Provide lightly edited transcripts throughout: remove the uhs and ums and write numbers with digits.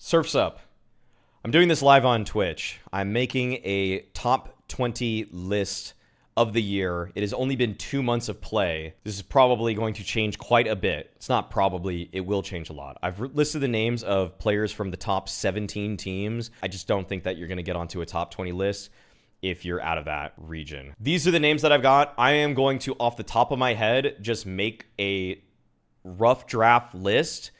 Surf's up. I'm doing this live on Twitch. I'm making a top 20 list of the year. It has only been 2 months of play. This is probably going to change quite a bit. It's not probably, it will change a lot. I've listed the names of players from the top 17 teams. I just don't think that you're going to get onto a top 20 list if you're out of that region. These are the names that I've got. I am going to, off the top of my head, just make a rough draft list.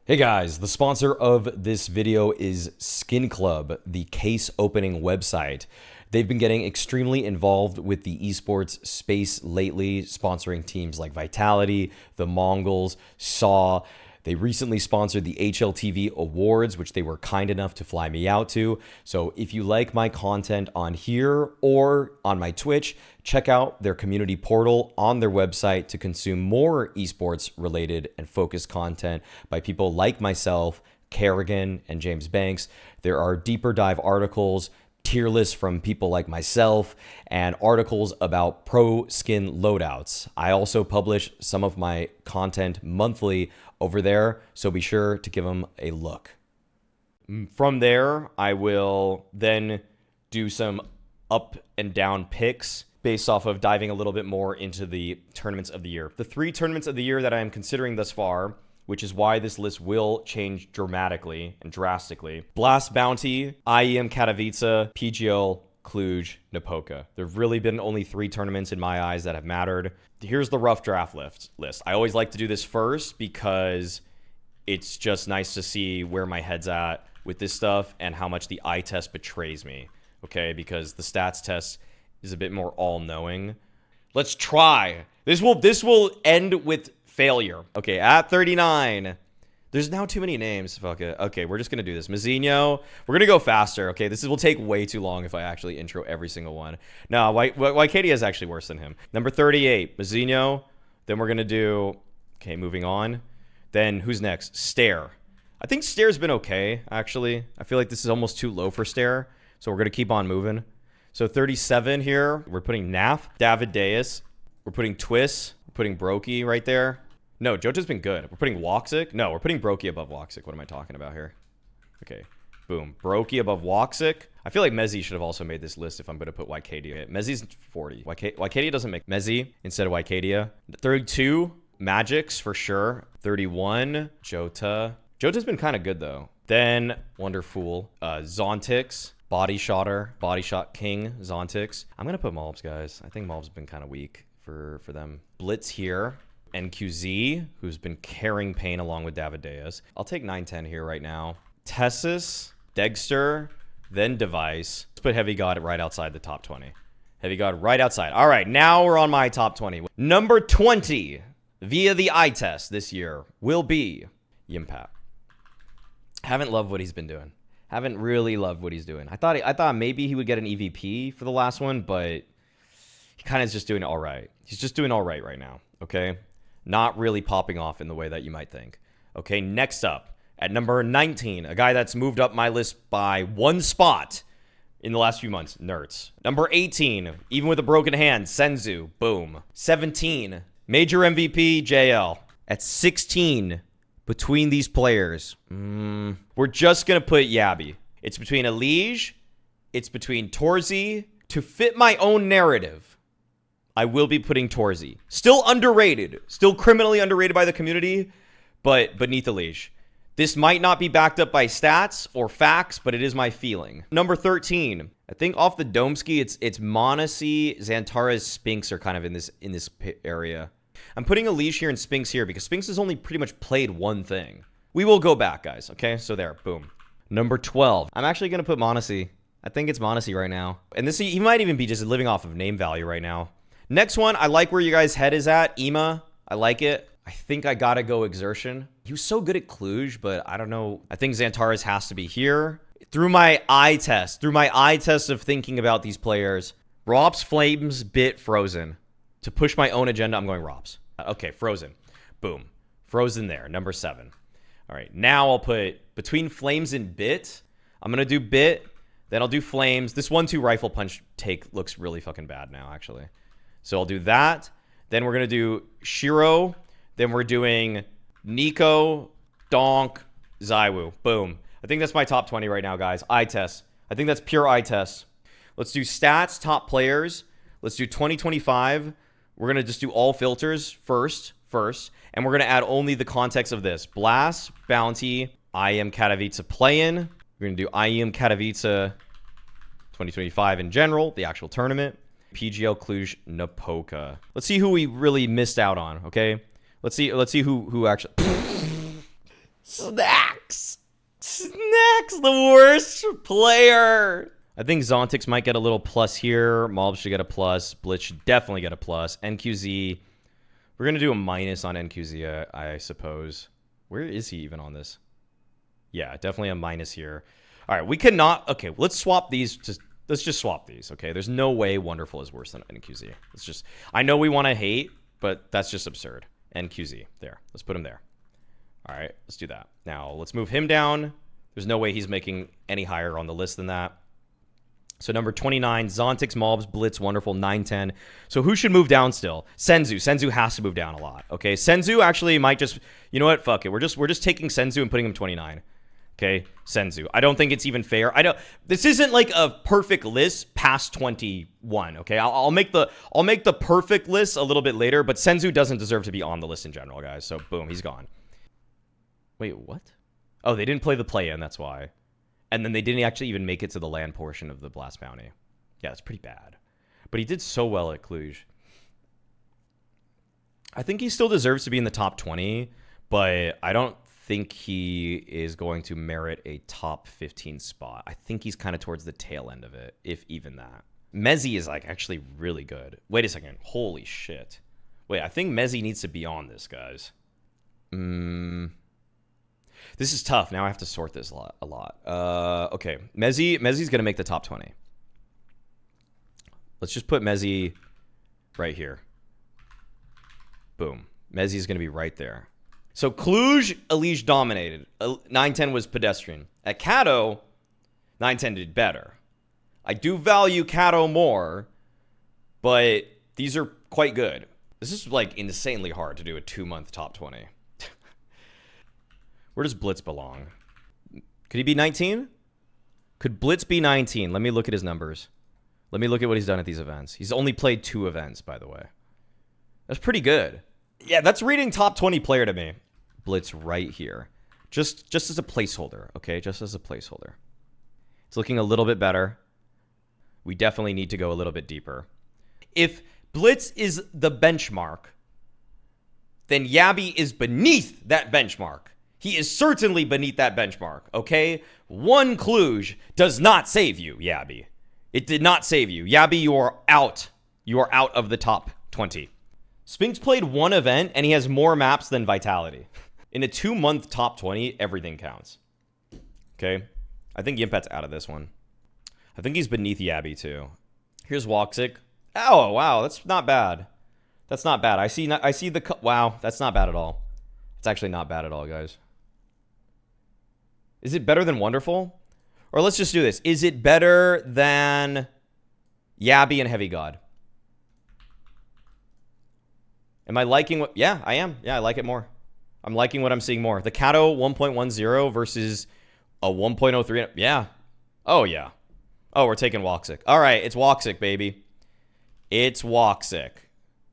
Hey guys, the sponsor of this video is Skin Club, the case opening website. They've been getting extremely involved with the esports space lately, sponsoring teams like Vitality, the Mongols, Saw. They recently sponsored the HLTV Awards, which they were kind enough to fly me out to. So if you like my content on here or on my Twitch, check out their community portal on their website to consume more esports related and focused content by people like myself, Kerrigan, and James Banks. There are deeper dive articles, tier lists from people like myself, and articles about pro skin loadouts. I also publish some of my content monthly over there, so be sure to give them a look. From there, I will then do some up and down picks based off of diving a little bit more into the tournaments of the year. The 3 tournaments of the year that I am considering thus far, which is why this list will change dramatically and drastically. Blast Bounty, IEM Katowice, PGL, Cluj, Napoca. There have really been only 3 tournaments in my eyes that have mattered. Here's the rough draft list. I always like to do this first because it's just nice to see where my head's at with this stuff and how much the eye test betrays me, okay? Because the stats test is a bit more all-knowing. Let's try. This will end with failure. Okay, at 39. There's now too many names. Fuck it. Okay, we're just going to do this. Mauisnake. We're going to go faster. Okay, this will take way too long if I actually intro every single one. No, Wycadia is actually worse than him. Number 38, Mauisnake. Then we're going to do... Okay, moving on. Then who's next? Stare. I think Stare's been okay, actually. I feel like this is almost too low for Stare. So we're going to keep on moving. So 37 here. We're putting Naf. David Deus. We're putting Twist. We're putting Brokey right there. No, Jota's been good. We're putting Woxic. No, we're putting Brokey above Woxic. What am I talking about here? Okay, boom. Brokey above Woxic. I feel like Mezzi should have also made this list if I'm going to put Wycadia. Mezzi's 40. Wycadia doesn't make Mezzi instead of Wycadia. 32, Magix for sure. 31, Jota. Jota's been kind of good though. Then Wonderful, Zontix, Body Shotter, Body Shot King, Zontix. I'm going to put Malbs, guys. I think Malbs been kind of weak for them. Blitz here. NQZ, who's been carrying pain along with David Deus. I'll take 9-10 here right now. Tessus, Degster, then Device. Let's put Heavy God right outside the top 20. Heavy God right outside. All right, now we're on my top 20. Number 20 via the eye test this year will be Yimpat. Haven't loved what he's been doing. Haven't really loved what he's doing. I thought maybe he would get an EVP for the last one, but he kind of is just doing all right. He's just doing all right now, okay? Not really popping off in the way that you might think. Okay, next up, at number 19, a guy that's moved up my list by 1 spot in the last few months, Nerds. Number 18, even with a broken hand, Senzu, boom. 17, major MVP, JL. At 16, between these players, we're just going to put Yabi. It's between Elige, it's between Torzi. To fit my own narrative, I will be putting Torzi. Still underrated. Still criminally underrated by the community, but beneath Elige. This might not be backed up by stats or facts, but it is my feeling. Number 13. I think off the Domski, it's Monacy, Xantares, Spinks are kind of in this area. I'm putting Elige here and Spinks here because Spinks has only pretty much played one thing. We will go back, guys. Okay, so there. Boom. Number 12. I'm actually going to put Monacy. I think it's Monacy right now. And this, he might even be just living off of name value right now. Next one, I like where your guys' head is at. Ema, I like it. I think I gotta go Exertion. He was so good at Cluj, but I don't know. I think Xantares has to be here. Through my eye test of thinking about these players, Rops, Flames, Bit, Frozen. To push my own agenda, I'm going Rops. Okay, Frozen. Boom. Frozen there, number 7. All right, now I'll put between Flames and Bit. I'm gonna do Bit, then I'll do Flames. This 1-2 rifle punch take looks really fucking bad now, actually. So I'll do that. Then we're going to do Shiro. Then we're doing Nico, Donk, Zaiwu. Boom. I think that's my top 20 right now, guys. Eye test. I think that's pure eye test. Let's do stats, top players. Let's do 2025. We're going to just do all filters first. And we're going to add only the context of this. Blast, Bounty, IEM Katowice play-in. We're going to do IEM Katowice 2025 in general, the actual tournament. PGL Cluj Napoca. Let's see who we really missed out on, okay? Let's see who actually... Snacks, the worst player. I think Zontix might get a little plus here. Mob should get a plus. Blitz should definitely get a plus. NQZ, we're going to do a minus on NQZ, I suppose. Where is he even on this? Yeah, definitely a minus here. All right, we cannot... Okay, let's swap these. Let's just swap these, okay? There's no way Wonderful is worse than NQZ. It's just... I know we want to hate, but that's just absurd. NQZ. There. Let's put him there. All right, let's do that. Now, let's move him down. There's no way he's making any higher on the list than that. So number 29, Zontix, Mobs, Blitz, Wonderful, 910. So who should move down still? Senzu. Senzu has to move down a lot. Okay, Senzu actually might just... You know what? Fuck it. We're just taking Senzu and putting him 29. Okay, Senzu. I don't think it's even fair. I don't... This isn't like a perfect list past 21. Okay, I'll make the perfect list a little bit later, but Senzu doesn't deserve to be on the list in general, guys. So boom, he's gone. Wait, what? Oh, they didn't play the play-in. That's why. And then they didn't actually even make it to the land portion of the Blast Bounty. Yeah, that's pretty bad. But he did so well at Cluj. I think he still deserves to be in the top 20, but I don't think he is going to merit a top 15 spot. I think he's kind of towards the tail end of it, if even that. Mezzi is like actually really good. Wait a second. Holy shit. Wait, I think Mezzi needs to be on this, guys. This is tough. Now I have to sort this a lot. Okay. Mezzi's going to make the top 20. Let's just put Mezzi right here. Boom. Mezzi's going to be right there. So Cluj, Elige dominated. 910 was pedestrian. At Kato, 910 did better. I do value Kato more, but these are quite good. This is like insanely hard to do a 2-month top 20. Where does Blitz belong? Could he be 19? Could Blitz be 19? Let me look at his numbers. Let me look at what he's done at these events. He's only played 2 events, by the way. That's pretty good. Yeah, that's reading top 20 player to me. Blitz right here. Just as a placeholder, okay? Just as a placeholder. It's looking a little bit better. We definitely need to go a little bit deeper. If Blitz is the benchmark, then Yabby is beneath that benchmark. He is certainly beneath that benchmark, okay? One Cluj does not save you, Yabby. It did not save you. Yabby, you are out. You are out of the top 20. Spinks played 1 event, and he has more maps than Vitality. In a 2-month top 20, everything counts. Okay? I think Yimpet's out of this one. I think he's beneath Yabby, too. Here's Woxic. Oh, wow. That's not bad. That's not bad. I see the... Wow. That's not bad at all. It's actually not bad at all, guys. Is it better than Wonderful? Or let's just do this. Is it better than Yabby and Heavy God? Am I liking what... Yeah, I am. Yeah, I like it more. I'm liking what I'm seeing more. The Kato 1.10 versus a 1.03. Yeah. Oh, yeah. Oh, we're taking Woxic. All right, it's Woxic, baby. It's Woxic.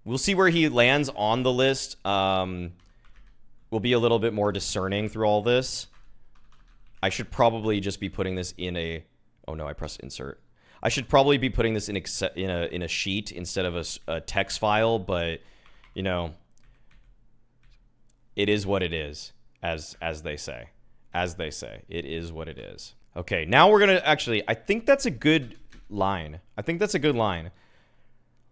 We'll see where he lands on the list. We'll be a little bit more discerning through all this. I should probably just be putting this in a... Oh, no, I pressed insert. I should probably be putting this in a sheet instead of a text file, but, you know, it is what it is, as they say. As they say. It is what it is. Okay, now we're going to actually... I think that's a good line. I think that's a good line.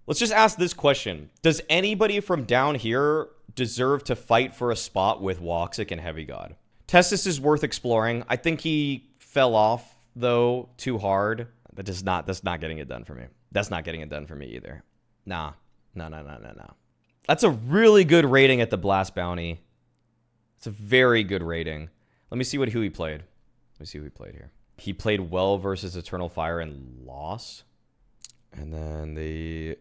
Let's just ask this question. Does anybody from down here deserve to fight for a spot with Woxic and Heavy God? Testis is worth exploring. I think he fell off, though, too hard. That's not getting it done for me. That's not getting it done for me either. Nah. No. That's a really good rating at the Blast Bounty. It's a very good rating. Let me see who he played. Let me see who he played here. He played well versus Eternal Fire and lost. And then the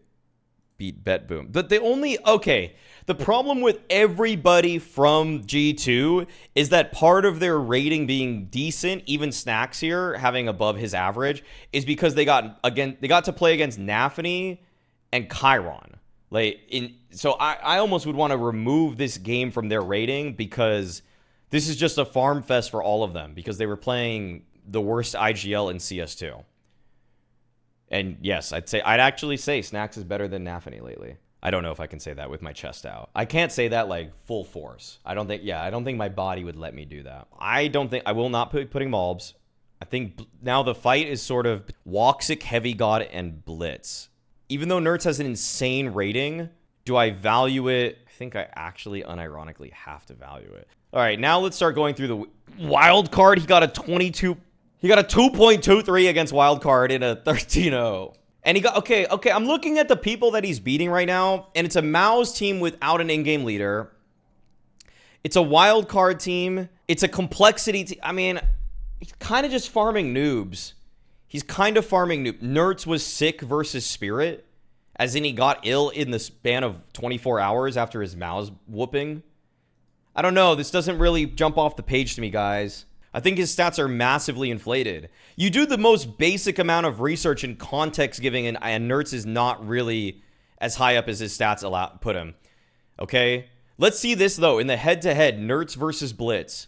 beat Bet Boom. But the only, okay, the problem with everybody from G2 is that part of their rating being decent, even Snacks here having above his average, is because they got to play against Nafany and Chiron. So I almost would want to remove this game from their rating, because this is just a farm fest for all of them, because they were playing the worst IGL in CS2. And yes, I'd actually say Snacks is better than Nafany lately. I don't know if I can say that with my chest out. I can't say that like full force. I don't think my body would let me do that. I will not be putting Malbs. I think now the fight is sort of Woxic, Heavy God, and Blitz. Even though Nerds has an insane rating, do I value it? I think I actually unironically have to value it. All right, now let's start going through the wild card. He got a 2.23 against wild card in a 13-0. And he got, okay, I'm looking at the people that he's beating right now, and it's a Maus team without an in-game leader. It's a wild card team. It's a complexity team. I mean, he's kind of just farming noobs. Nerds was sick versus Spirit, as in he got ill in the span of 24 hours after his Maus whooping. I don't know. This doesn't really jump off the page to me, guys. I think his stats are massively inflated. You do the most basic amount of research and context giving, and Nerds is not really as high up as his stats put him. Okay? Let's see this, though. In the head-to-head, Nerds versus Blitz.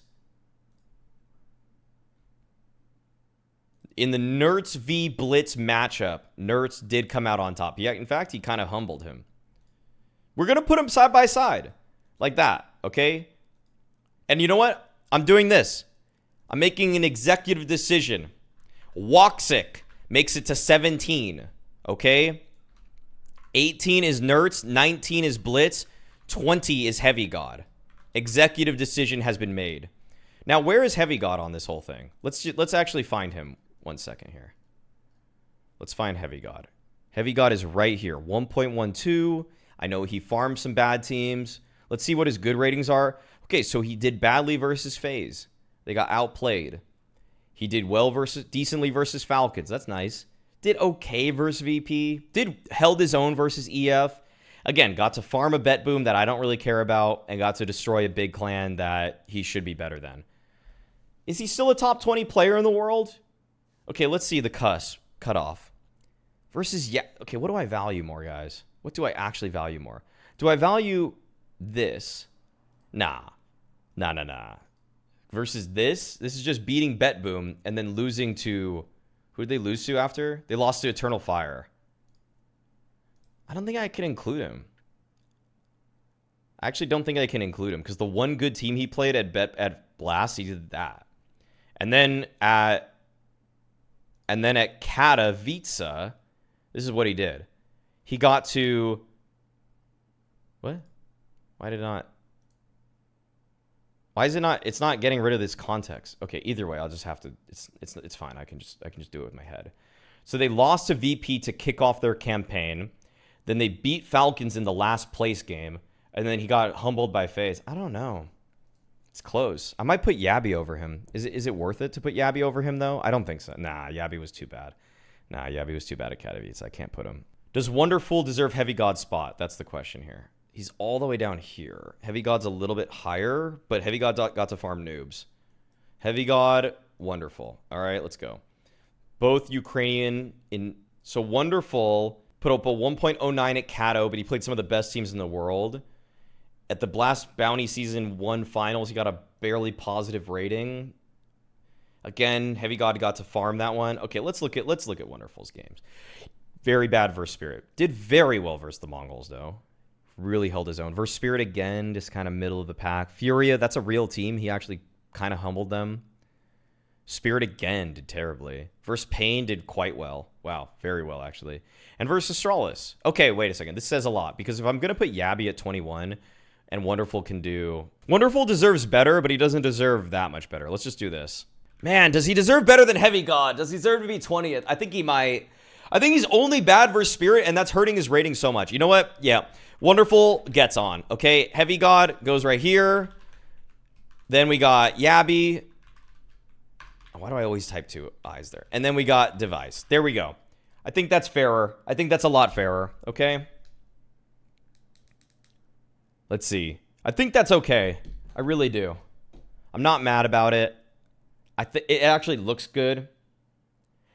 In the Nerds v Blitz matchup, Nerds did come out on top. Yeah, in fact, he kind of humbled him. We're going to put them side by side. Like that, okay? And you know what? I'm doing this. I'm making an executive decision. Woxic makes it to 17, okay? 18 is Nerds, 19 is Blitz, 20 is Heavy God. Executive decision has been made. Now, where is Heavy God on this whole thing? Let's actually find him. 1 second here. Let's find Heavy God. Heavy God is right here, 1.12. I know he farmed some bad teams. Let's see what his good ratings are. Okay, so he did badly versus FaZe. They got outplayed. He did decently versus Falcons. That's nice. Did okay versus VP. Held his own versus EF. Again, got to farm a Bet Boom that I don't really care about, and got to destroy a big clan that he should be better than. Is he still a top 20 player in the world? Okay, let's see the cutoff. Versus, yeah. Okay, what do I value more, guys? What do I actually value more? Do I value this? Nah. Versus this is just beating Bet Boom and then losing to, who did they lose to after? They lost to Eternal Fire. I don't think I can include him. I actually don't think I can include him, because the one good team he played at Blast, he did that. And then at Katowice, this is what he did. He got to, what? Why is it not? It's not getting rid of this context. Okay, either way, I'll just have to. It's fine. I can just do it with my head. So they lost to VP to kick off their campaign. Then they beat Falcons in the last place game, and then he got humbled by FaZe. I don't know. It's close. I might put Yabby over him. Is it worth it to put Yabby over him though? I don't think so. Nah, Yabby was too bad. Yabby was too bad at Katowice. I can't put him. Does Wonderful deserve Heavy God's spot? That's the question here. He's all the way down here. Heavy God's a little bit higher, but Heavy God got to farm noobs. Heavy God, Wonderful. All right, let's go. Both Ukrainian in. So Wonderful put up a 1.09 at Kato, but he played some of the best teams in the world. At the Blast Bounty Season 1 finals, he got a barely positive rating. Again, Heavy God got to farm that one. Okay, let's look at Wonderful's games. Very bad versus Spirit. Did very well versus the Mongols, though. Really held his own. Versus Spirit again, just kind of middle of the pack. Furia, that's a real team. He actually kind of humbled them. Spirit again did terribly. Versus Pain did quite well. Wow, very well, actually. And versus Astralis. Okay, wait a second. This says a lot, because if I'm going to put Yabby at 21 and Wonderful can do... Wonderful deserves better, but he doesn't deserve that much better. Let's just do this. Man, does he deserve better than Heavy God? Does he deserve to be 20th? I think he might. I think he's only bad versus Spirit, and that's hurting his rating so much. You know what? Yeah. Wonderful gets on. Okay, Heavy God goes right here. Then we got Yabby. Why do I always type two eyes there? And then we got Device. There we go. I think that's fairer. I think that's a lot fairer. Okay. Let's see. I think that's okay. I really do. I'm not mad about it. It actually looks good.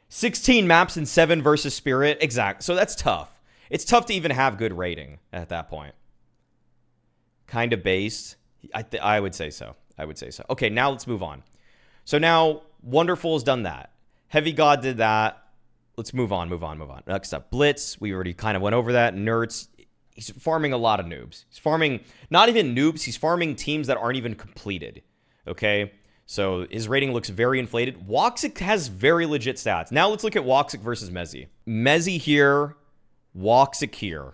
16 maps and 7 versus Spirit. Exact. So that's tough. It's tough to even have good rating at that point. Kind of based. I would say so. I would say so. Okay, now let's move on. So now Wonderful has done that. Heavy God did that. Let's move on. Next up, Blitz. We already kind of went over that. Nerds. He's farming a lot of noobs. He's farming not even noobs. He's farming teams that aren't even completed. Okay? So his rating looks very inflated. Woxic has very legit stats. Now let's look at Woxic versus Mezzy. Mezzy here, Woxic here.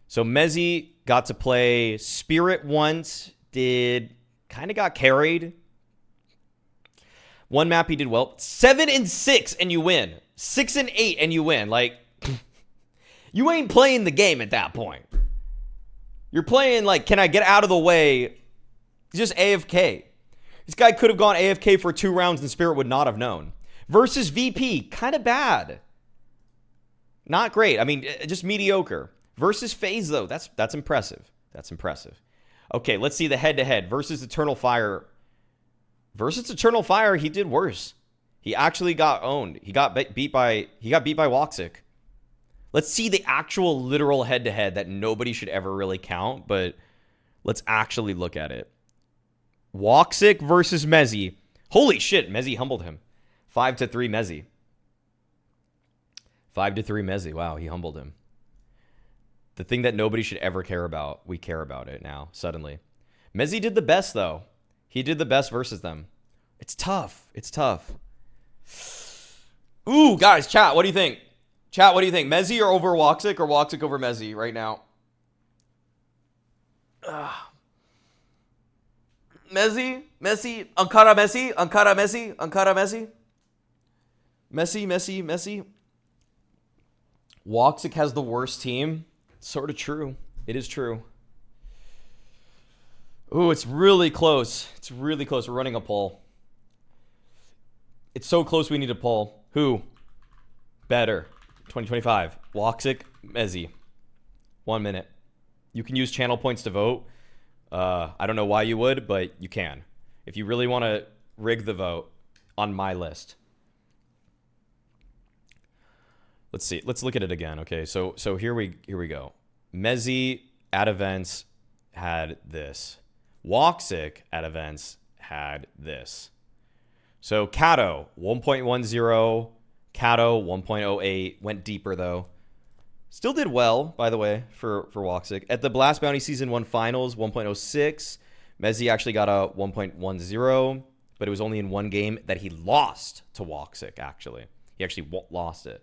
So Mezzy got to play Spirit once, kind of got carried. One map he did well. 7 and 6 and you win. 6 and 8 and you win. Like, you ain't playing the game at that point. You're playing like, can I get out of the way? Just AFK. This guy could have gone AFK for 2 rounds and Spirit would not have known. Versus VP, kind of bad. Not great. I mean, just mediocre. Versus FaZe, though, that's impressive. That's impressive. Okay, let's see the head-to-head. Versus Eternal Fire. Versus Eternal Fire, he did worse. He actually got owned. He got beat by Woxic. Let's see the actual literal head-to-head that nobody should ever really count, but let's actually look at it. Woxic versus Mezzy. Holy shit, Mezzy humbled him. 5-3 Mezzy. 5-3 Mezzy. Wow, he humbled him. The thing that nobody should ever care about, we care about it now, suddenly. Mezzy did the best, though. He did the best versus them. It's tough. It's tough. Ooh, guys, chat, what do you think? Chat, what do you think? Mezzy or over Woxic or Woxic over Mezzy right now? Messi, Ankara Messi. Messi. Woxic has the worst team. Sort of true. It is true. Ooh, it's really close. It's really close. We're running a poll. It's so close we need a poll. Who? Better. 2025. Woxic, Mezzy. 1 minute. You can use channel points to vote. I don't know why you would, but you can. If you really want to rig the vote on my list. Let's see. Let's look at it again. Okay, so here we go. Mezzy at events had this. Woxic at events had this. So Kato 1.10, Kato 1.08, went deeper though. Still did well, by the way, for Woxic. At the Blast Bounty Season 1 Finals, 1.06. Mezzy actually got a 1.10, but it was only in one game that he lost to Woxic, actually. He actually lost it.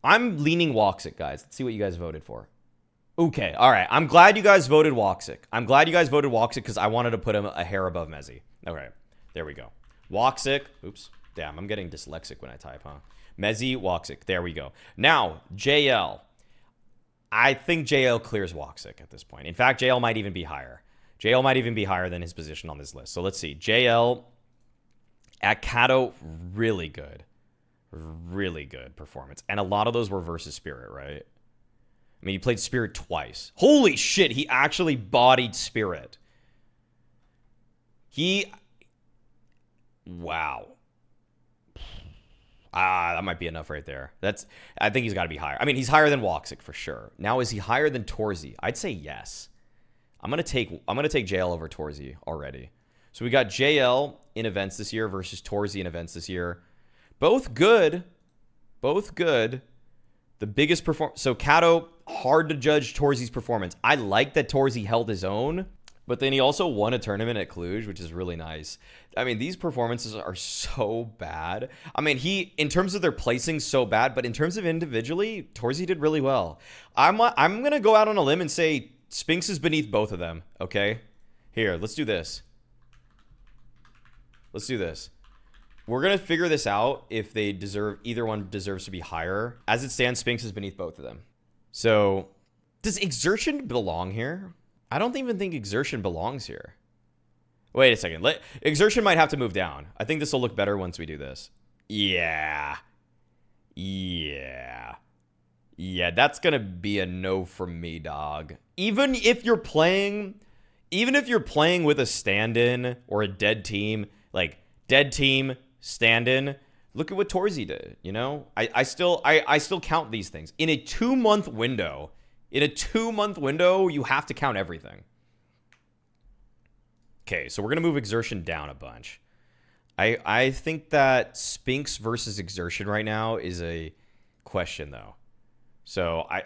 I'm leaning Woxic, guys. Let's see what you guys voted for. Okay, all right. I'm glad you guys voted Woxic. I'm glad you guys voted Woxic because I wanted to put him a hair above Mezzy. Okay, there we go. Woxic. Oops. Damn, I'm getting dyslexic when I type, huh? Mezzy, Woxic. There we go. Now, JL. I think JL clears Woxic at this point. In fact, JL might even be higher. JL might even be higher than his position on this list. So let's see. JL at Kato, really good. Really good performance. And a lot of those were versus Spirit, right? I mean, he played Spirit twice. Holy shit, he actually bodied Spirit. Wow. That might be enough right there. I think he's got to be higher. I mean, he's higher than Woxic for sure. Now, is he higher than Torzy? I'd say yes. I'm gonna take JL over Torzy already. So we got JL in events this year versus Torzy in events this year. Both good. Both good. The biggest performance. So Kato, hard to judge Torzy's performance. I like that Torzy held his own, but then he also won a tournament at Cluj, which is really nice. I mean, these performances are so bad. I mean, in terms of their placing, so bad, but in terms of individually, Torzy did really well. I'm going to go out on a limb and say Spinks is beneath both of them, okay? Here, let's do this. Let's do this. We're going to figure this out if either one deserves to be higher. As it stands, Spinks is beneath both of them. So, does Exertion belong here? I don't even think Exertion belongs here. Wait a second. Exertion might have to move down. I think this will look better once we do this. Yeah, that's going to be a no from me, dog. Even if you're playing with a stand-in or a dead team, like dead team, stand-in, look at what Torzy did, you know? I still count these things. In a 2-month window, you have to count everything. Okay, so we're going to move exertion down a bunch. I think that Spinks versus exertion right now is a question, though. So I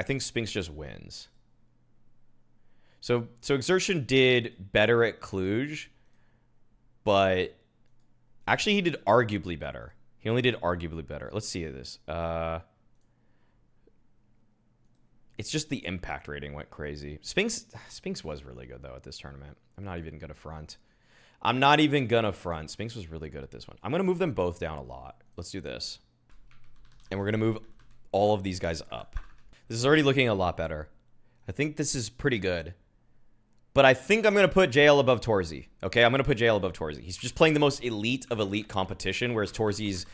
think Spinks just wins. So exertion did better at Cluj, but actually he did arguably better. He only did arguably better. Let's see this. It's just the impact rating went crazy. Spinks was really good, though, at this tournament. I'm not even going to front. Spinks was really good at this one. I'm going to move them both down a lot. Let's do this. And we're going to move all of these guys up. This is already looking a lot better. I think this is pretty good. But I think I'm going to put JL above Torzy. Okay, I'm going to put JL above Torzy. He's just playing the most elite of elite competition, whereas Torzy's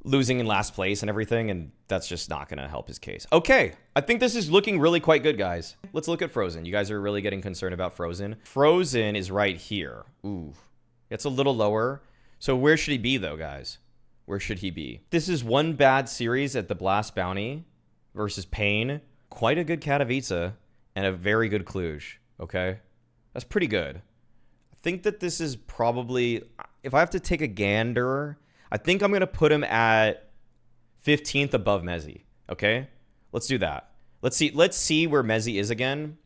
losing in last place and everything, and that's just not going to help his case. Okay, I think this is looking really quite good, guys. Let's look at Frozen. You guys are really getting concerned about Frozen. Frozen is right here. Ooh, it's a little lower. So where should he be, though, guys? Where should he be? This is one bad series at the Blast Bounty versus Pain. Quite a good Katowice and a very good Cluj. Okay, that's pretty good. I think that this is probably, if I have to take a gander, I think I'm going to put him at 15th above Mezzi. Okay, let's do that. Let's see where Mezzi is again.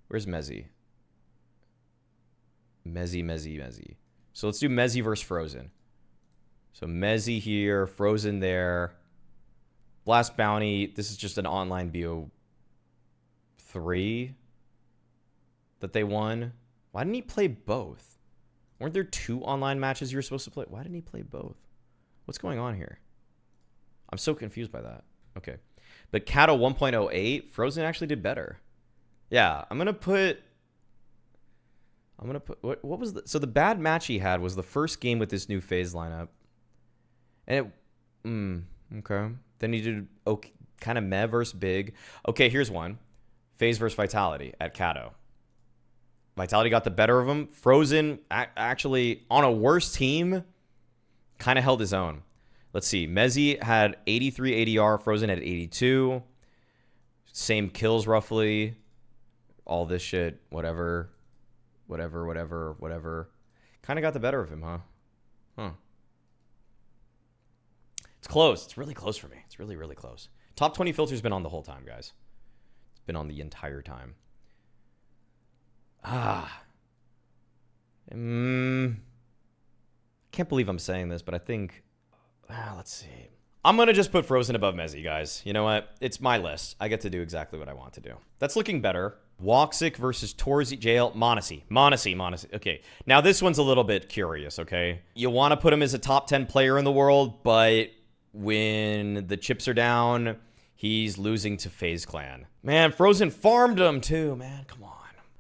Where's Mezzi? Mezzi. So let's do Mezzi versus Frozen. So Mezzi here, Frozen there. Blast Bounty, this is just an online BO3 that they won. Why didn't he play both? Weren't there 2 online matches you were supposed to play? Why didn't he play both? What's going on here? I'm so confused by that. Okay. But Kato 1.08, Frozen actually did better. Yeah, I'm going to put what was so the bad match he had was the first game with this new phase lineup. And okay. Then he did okay, kind of meh versus big. Okay, here's one. Phase versus Vitality at Kato. Vitality got the better of him. Frozen, actually, on a worse team, kind of held his own. Let's see. Mezzi had 83 ADR. Frozen had 82. Same kills, roughly. All this shit. Whatever. Kind of got the better of him, huh? It's close. It's really close for me. It's really, really close. Top 20 filter's been on the whole time, guys. It's been on the entire time. Can't believe I'm saying this, but I think, let's see. I'm going to just put Frozen above Mezzi, guys. You know what? It's my list. I get to do exactly what I want to do. That's looking better. Woxic versus Torzy, JL, Mauisnake. Okay, now this one's a little bit curious, okay? You want to put him as a top 10 player in the world, but when the chips are down, he's losing to FaZe Clan. Man, Frozen farmed him too, man. Come on.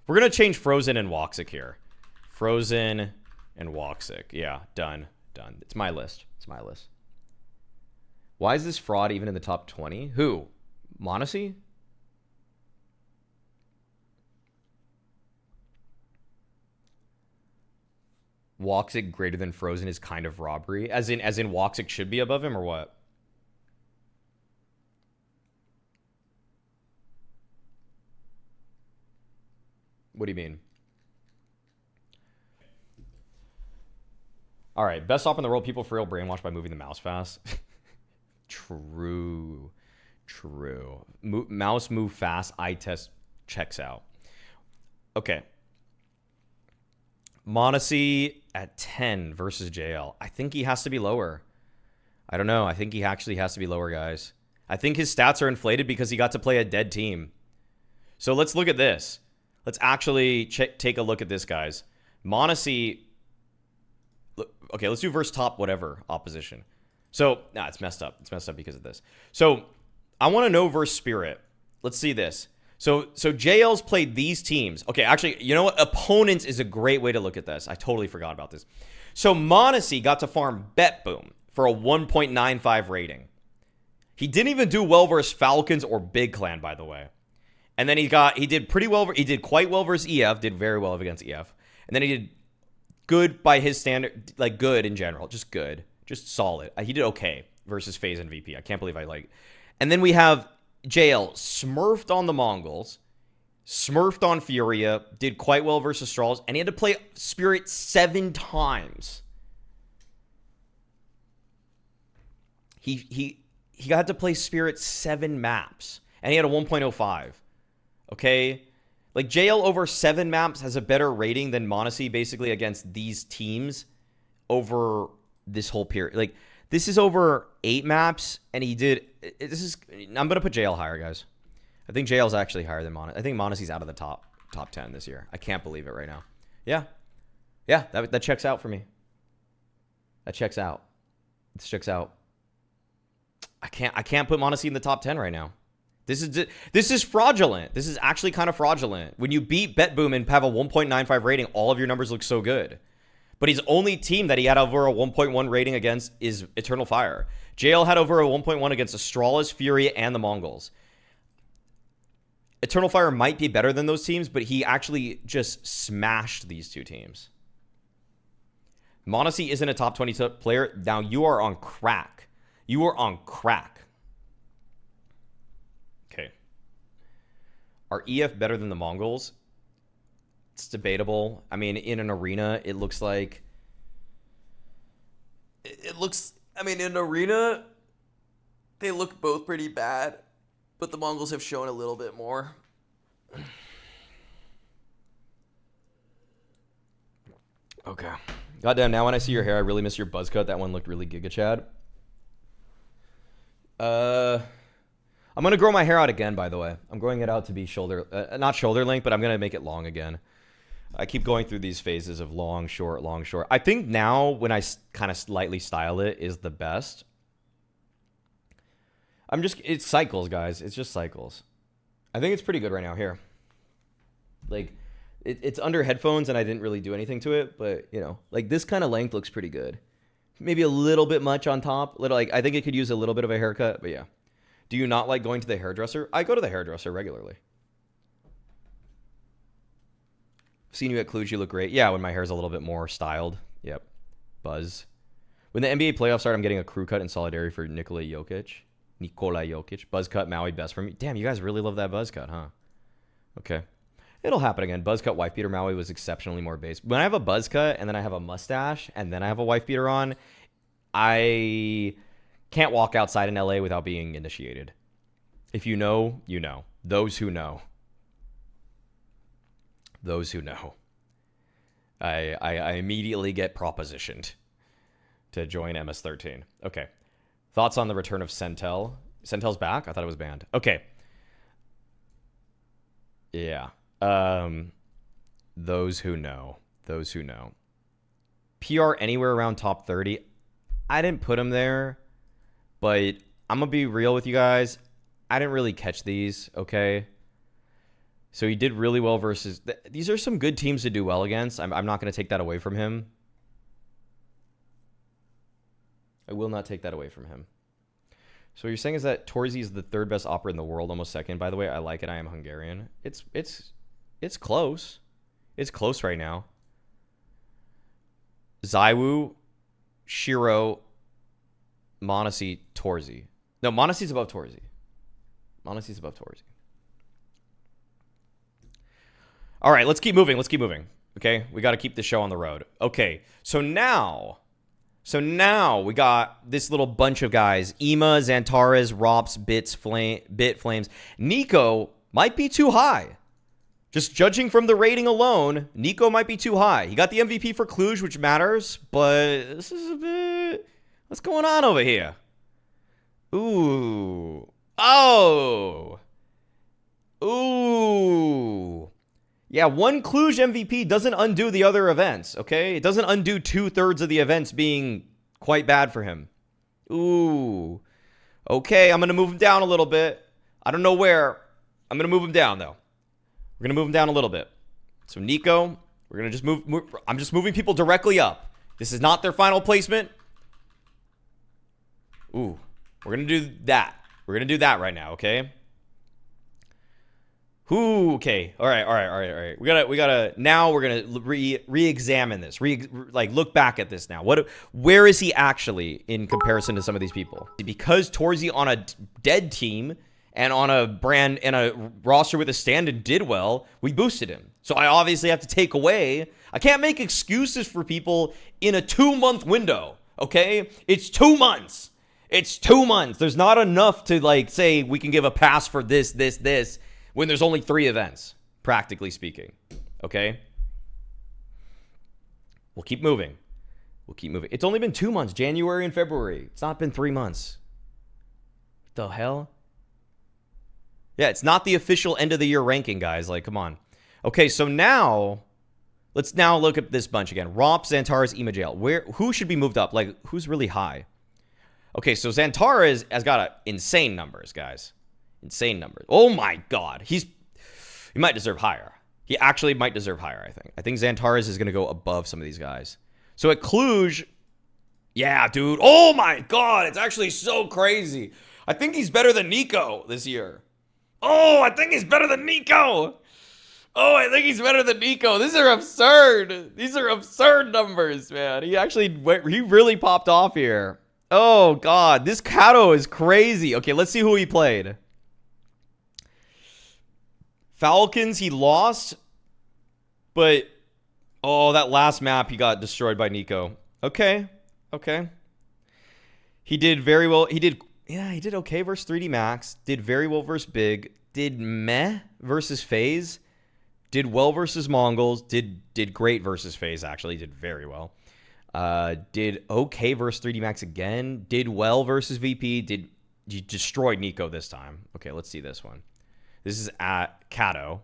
We're going to change Frozen and Woxic here. Frozen and Woxic. Yeah, done. It's my list. Why is this fraud even in the top 20? Who? Mauisnake? Woxic greater than Frozen is kind of robbery. As in Woxic should be above him or what? What do you mean? All right, best op in the world. People for real brainwashed by moving the mouse fast. True. Mouse move fast. Eye test checks out. Okay. Mauisnake at 10 versus JL. I think he has to be lower. I don't know. I think he actually has to be lower, guys. I think his stats are inflated because he got to play a dead team. So let's look at this. Let's actually take a look at this, guys. Mauisnake. Okay, let's do versus top whatever opposition. So, it's messed up. It's messed up because of this. So, I want to know versus Spirit. Let's see this. So JL's played these teams. Okay, actually, you know what? Opponents is a great way to look at this. I totally forgot about this. So, Mauisnake got to farm Bet Boom for a 1.95 rating. He didn't even do well versus Falcons or Big Clan, by the way. And then he did pretty well. He did quite well versus EF. Did very well against EF. And then he did good by his standard, like good in general, just good, just solid. He did okay versus FaZe and VP. I can't believe I like. And then we have JL smurfed on the Mongols, smurfed on Furia, did quite well versus Strauss, and he had to play Spirit 7 times. He got to play Spirit 7 maps, and he had a 1.05. Okay? Like, JL over 7 maps has a better rating than Mauisnake basically against these teams over this whole period. Like, this is over 8 maps, and he did... I'm going to put JL higher, guys. I think JL's actually higher than Mauisnake. I think Mauisnake's out of the top 10 this year. I can't believe it right now. Yeah. Yeah, that checks out for me. That checks out. This checks out. I can't put Mauisnake in the top 10 right now. This is fraudulent. This is actually kind of fraudulent. When you beat BetBoom and have a 1.95 rating, all of your numbers look so good. But his only team that he had over a 1.1 rating against is Eternal Fire. JL had over a 1.1 against Astralis, Fury, and the Mongols. Eternal Fire might be better than those teams, but he actually just smashed these two teams. Mauisnake isn't a top 20 player. Now you are on crack. You are on crack. Okay. Are EF better than the Mongols? It's debatable. I mean, in an arena, it looks like... I mean, in an arena, they look both pretty bad, but the Mongols have shown a little bit more. Okay. Goddamn, now when I see your hair, I really miss your buzz cut. That one looked really Giga Chad. I'm going to grow my hair out again, by the way. I'm growing it out to be not shoulder length, but I'm going to make it long again. I keep going through these phases of long, short, long, short. I think now when I kind of slightly style it is the best. It's cycles, guys. It's just cycles. I think it's pretty good right now. Here. Like, it's under headphones and I didn't really do anything to it, but, you know, like this kind of length looks pretty good. Maybe a little bit much on top. I think it could use a little bit of a haircut, but yeah. Do you not like going to the hairdresser? I go to the hairdresser regularly. Seen you at Cluj, you look great. Yeah, when my hair's a little bit more styled. Yep. Buzz. When the NBA playoffs start, I'm getting a crew cut in solidarity for Nikola Jokic. Buzz cut, Maui, best for me. Damn, you guys really love that buzz cut, huh? Okay. It'll happen again. Buzz cut, wife beater, Maui was exceptionally more base. When I have a buzz cut and then I have a mustache and then I have a wife beater on, I can't walk outside in LA without being initiated. If you know, you know. Those who know. Those who know. I immediately get propositioned to join MS-13. Okay. Thoughts on the return of Sentel? Sentel's back? I thought it was banned. Okay. Yeah. Those who know. Those who know. PR anywhere around top 30. I didn't put him there, but I'm going to be real with you guys. I didn't really catch these, okay? So he did really well versus... These are some good teams to do well against. I'm not going to take that away from him. I will not take that away from him. So what you're saying is that Torzi is the third best opera in the world, almost second. By the way, I like it. I am Hungarian. It's close. It's close right now. Zaiwu, Shiro, Mauisnake, Torzi. No, Mauisnake's above Torzi. Mauisnake's above Torzi. All right, let's keep moving. Let's keep moving. Okay, we got to keep the show on the road. Okay, so now we got this little bunch of guys: Ema, Xantares, Rops, Bit Flames. Nico might be too high. Just judging from the rating alone, Nico might be too high. He got the MVP for Cluj, which matters, but this is a bit... What's going on over here? Ooh. Oh. Ooh. Yeah, one Cluj MVP doesn't undo the other events, okay? It doesn't undo 2/3 of the events being quite bad for him. Ooh. Okay, I'm going to move him down a little bit. I don't know where. I'm going to move him down, though. We're going to move him down a little bit. So Nico, we're going to just move. I'm just moving people directly up. This is not their final placement. Ooh. We're going to do that. We're going to do that right now, okay? Who? Okay. All right. Now we're gonna re-examine this. Look back at this now. Where is he actually in comparison to some of these people? Because Torzy on a dead team and on a brand and a roster with a stand-in did well, we boosted him. So I obviously have to take away. I can't make excuses for people in a 2-month window. Okay, it's 2 months. It's 2 months. There's not enough to like say we can give a pass for this, when there's only 3 events, practically speaking. Okay? We'll keep moving. It's only been 2 months, January and February. It's not been 3 months. What the hell? Yeah, it's not the official end of the year ranking, guys. Like, come on. Okay, so now, let's now look at this bunch again. Rops, Xantares, Emajale. Who should be moved up? Like, who's really high? Okay, so Xantares has got insane numbers, guys. Insane numbers. Oh my god. He might deserve higher. He actually might deserve higher, I think. I think Xantares is going to go above some of these guys. So at Cluj, yeah, dude. Oh my god. It's actually so crazy. I think he's better than Nico this year. Oh, I think he's better than Nico. Oh, I think he's better than Nico. These are absurd. These are absurd numbers, man. He really popped off here. Oh god. This Kato is crazy. Okay, let's see who he played. Falcons, he lost, but, oh, that last map, he got destroyed by Nico. Okay. He did very well. He did okay versus 3D Max, did very well versus Big, did meh versus FaZe, did well versus Mongols, did great versus FaZe, actually, did very well. Did okay versus 3D Max again, did well versus VP, he destroyed Nico this time. Okay, let's see this one. This is at Kato.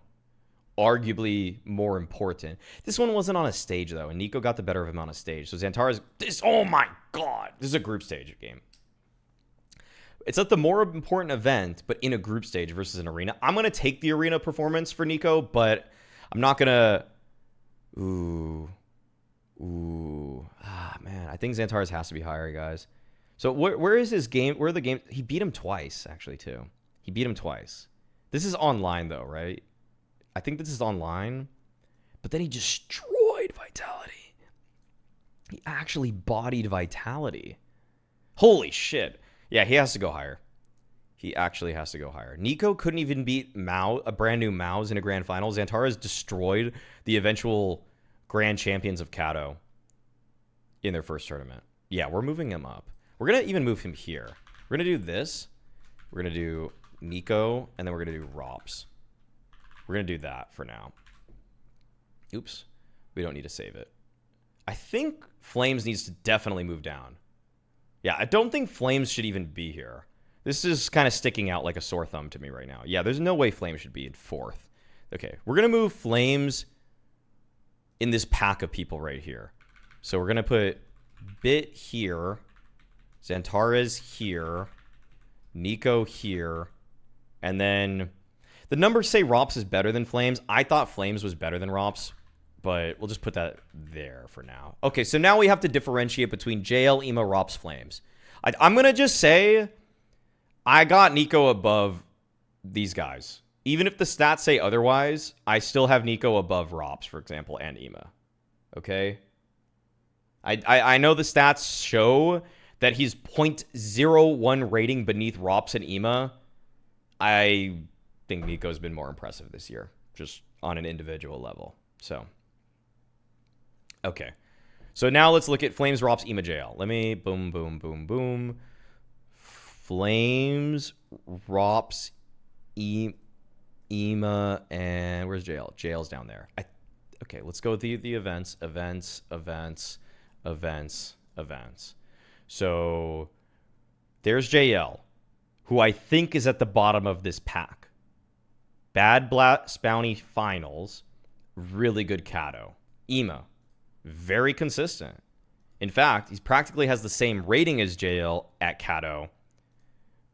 Arguably more important. This one wasn't on a stage, though, and Nico got the better of him on a stage. So Xantares, oh my god. This is a group stage game. It's at the more important event, but in a group stage versus an arena. I'm going to take the arena performance for Nico, but I'm not going to... man. I think Xantares has to be higher, guys. So where is his game? Where are the games? He beat him twice, actually, too. He beat him twice. This is online, though, right? I think this is online. But then he destroyed Vitality. He actually bodied Vitality. Holy shit. Yeah, he has to go higher. He actually has to go higher. Nico couldn't even beat a brand new Maus in a grand final. Xantares destroyed the eventual grand champions of Kato in their first tournament. Yeah, we're moving him up. We're going to even move him here. We're going to do this. We're going to do Nico, and then we're going to do Rops. We're going to do that for now. Oops. We don't need to save it. I think Flames needs to definitely move down. Yeah, I don't think Flames should even be here. This is kind of sticking out like a sore thumb to me right now. Yeah, there's no way Flames should be in 4th. Okay, we're going to move Flames in this pack of people right here. So we're going to put Bit here, Xantares here, Nico here, and then the numbers say Rops is better than Flames. I thought Flames was better than Rops, but we'll just put that there for now. Okay, so now we have to differentiate between JL, EMA, Rops, Flames. I'm going to just say I got Nico above these guys. Even if the stats say otherwise, I still have Nico above Rops, for example, and EMA. Okay? I know the stats show that he's 0.01 rating beneath Rops and EMA. I think Nico's been more impressive this year, just on an individual level. So, okay. So now let's look at Flames, Rops, EMA, JL. Let me boom. Flames, Rops, EMA, and where's JL? JL's down there. Okay, let's go with the events. So there's JL, who I think is at the bottom of this pack. Bad Bounty Finals, really good Kato. EMA, very consistent. In fact, he practically has the same rating as JL at Kato,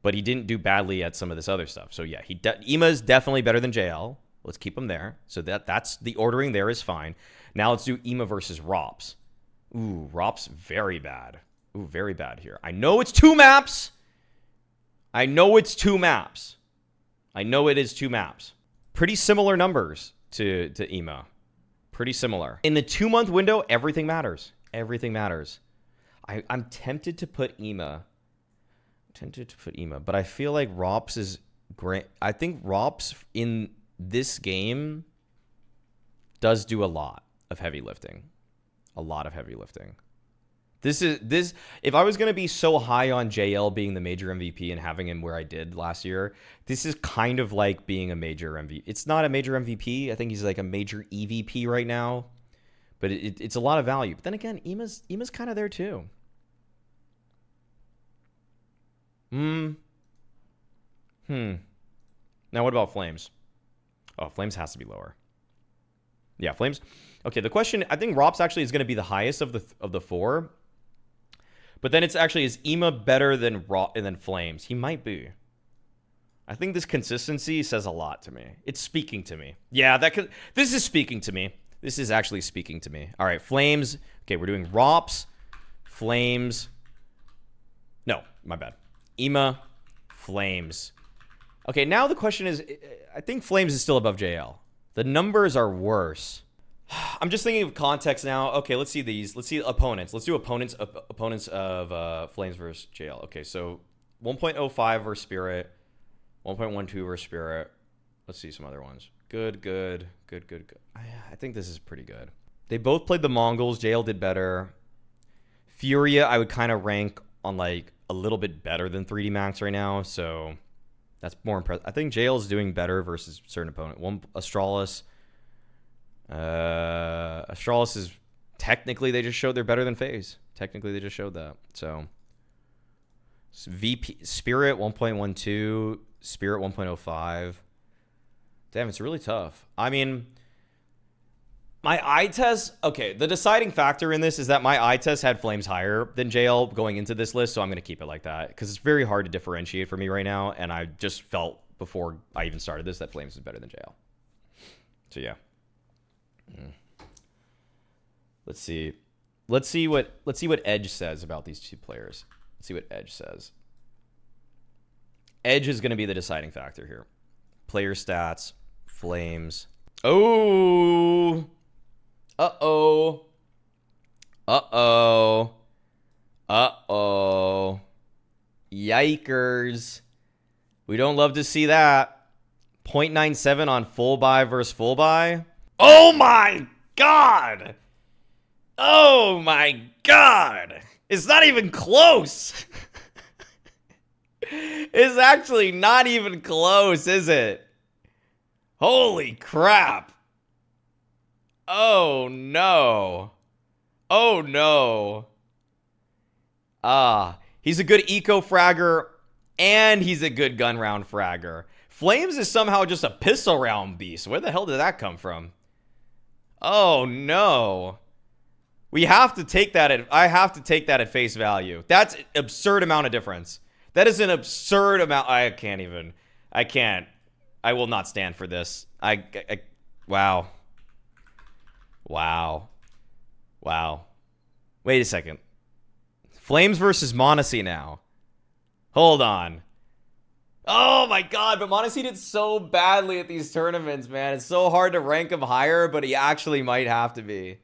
but he didn't do badly at some of this other stuff. So yeah, EMA is definitely better than JL. Let's keep him there. So that's the ordering there is fine. Now let's do EMA versus Rops. Ooh, Rops very bad. Ooh, very bad here. I know it's 2 maps. I know it is 2 maps. Pretty similar numbers to EMA. Pretty similar. In the 2-month window, everything matters. Everything matters. I'm tempted to put EMA. But I feel like Rops is great. I think Rops in this game does do a lot of heavy lifting. A lot of heavy lifting. This if I was going to be so high on JL being the major MVP and having him where I did last year, this is kind of like being a major MVP. It's not a major MVP. I think he's like a major EVP right now, but it's a lot of value. But then again, EMA's kind of there too. Now what about Flames? Oh, Flames has to be lower. Yeah, Flames. Okay, the question, I think Rops actually is going to be the highest of the 4. But then it's actually, is EMA better than Flames? He might be. I think this consistency says a lot to me. It's speaking to me. Yeah, this is speaking to me. This is actually speaking to me. All right, Flames. Okay, we're doing Rops, Flames. No, my bad. EMA, Flames. Okay, now the question is, I think Flames is still above JL. The numbers are worse. I'm just thinking of context now. Okay, let's see these. Let's see opponents. Let's do opponents of Flames versus JL. Okay, so 1.05 versus Spirit, 1.12 versus Spirit. Let's see some other ones. Good. I think this is pretty good. They both played the Mongols. JL did better. Furia, I would kind of rank on like a little bit better than 3D Max right now, so that's more impressive. I think JL is doing better versus certain opponent. Astralis. Astralis is technically they just showed they're better than FaZe. Technically they just showed that. So VP Spirit 1.12, Spirit 1.05. Damn, it's really tough. I mean, my eye test, okay, the deciding factor in this is that my eye test had Flames higher than JL going into this list, so I'm going to keep it like that because it's very hard to differentiate for me right now, and I just felt before I even started this that Flames is better than JL. So yeah. Let's see what Edge says about these two players. Let's see what Edge says. Edge is going to be the deciding factor here. Player stats, Flames. Oh. Uh-oh. Yikers. We don't love to see that. 0.97 on full buy versus full buy. Oh my God! Oh my God! It's not even close! It's actually not even close, is it? Holy crap! Oh no. Oh no. He's a good eco fragger and he's a good gun round fragger. Flames is somehow just a pistol round beast. Where the hell did that come from? Oh no. We have to take that I have to take that at face value. That's an absurd amount of difference. That is an absurd amount. I can't. I will not stand for this. Wow. Wait a second. Flames versus Mauisnake now. Hold on. Oh my God, but Mauisnake did so badly at these tournaments, man. It's so hard to rank him higher, but he actually might have to be.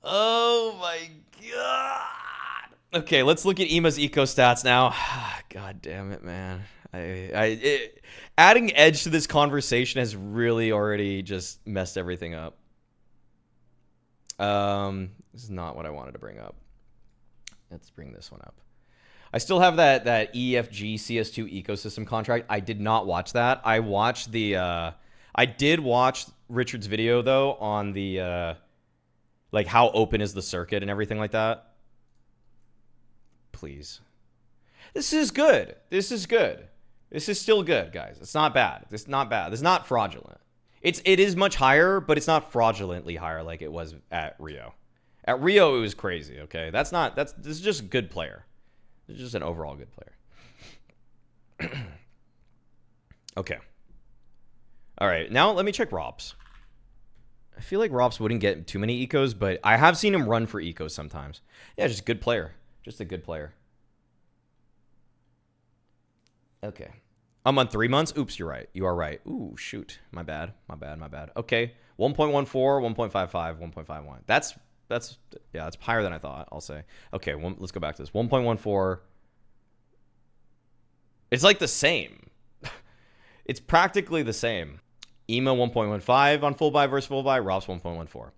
Oh my God. Okay, let's look at EMA's eco stats now. God damn it, man. Adding Edge to this conversation has really already just messed everything up. This is not what I wanted to bring up. Let's bring this one up. I still have that EFG CS2 ecosystem contract. I did not watch that. I watched I did watch Richard's video though on the like how open is the circuit and everything like that. Please. This is good. This is good. This is still good, guys. It's not bad. It's not bad. It's not fraudulent. It is much higher, but it's not fraudulently higher like it was at Rio. At Rio, it was crazy, okay? This is just a good player. This is just an overall good player. Okay. All right, now let me check Robs. I feel like Robs wouldn't get too many ecos, but I have seen him run for ecos sometimes. Yeah, just a good player. Just a good player. Okay. I'm on 3 months. Oops, you're right. You are right. Ooh, shoot. My bad. Okay. 1.14, 1.55, 1.51. That's higher than I thought, I'll say. Okay, let's go back to this. 1.14. It's like the same. It's practically the same. EMA 1.15 on full buy versus full buy. ROPS 1.14.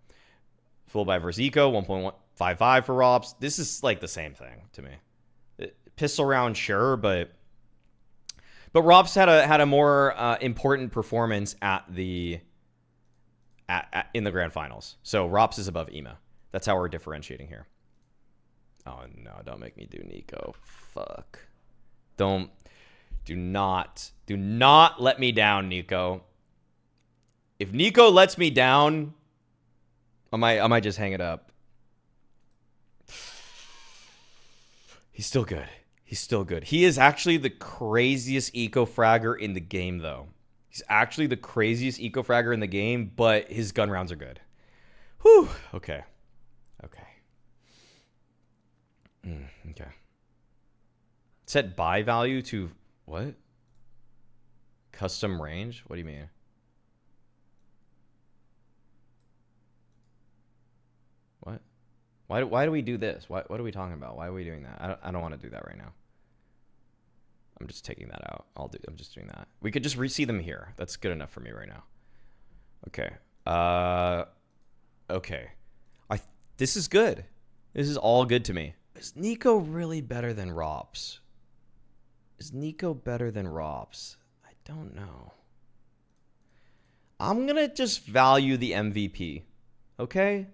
Full buy versus eco 1.55 for ROPS. This is like the same thing to me. Pistol round, sure, but ROPS had a more important performance in the grand finals. So ROPS is above EMA. That's how we're differentiating here. Oh no! Don't make me do Nico. Fuck. Do not let me down, Nico. If Nico lets me down, I might just hang it up. He's still good. He is actually the craziest eco-fragger in the game, though. He's actually the craziest eco-fragger in the game, but his gun rounds are good. Whew. Okay. Okay. Set buy value to what? Custom range? What do you mean? What? Why do we do this? What are we talking about? Why are we doing that? I don't want to do that right now. I'm just taking that out. I'm just doing that. We could just re-see them here. That's good enough for me right now. Okay. Okay. This is good. This is all good to me. Is Nico really better than ROPS? I don't know. I'm going to just value the MVP. Okay?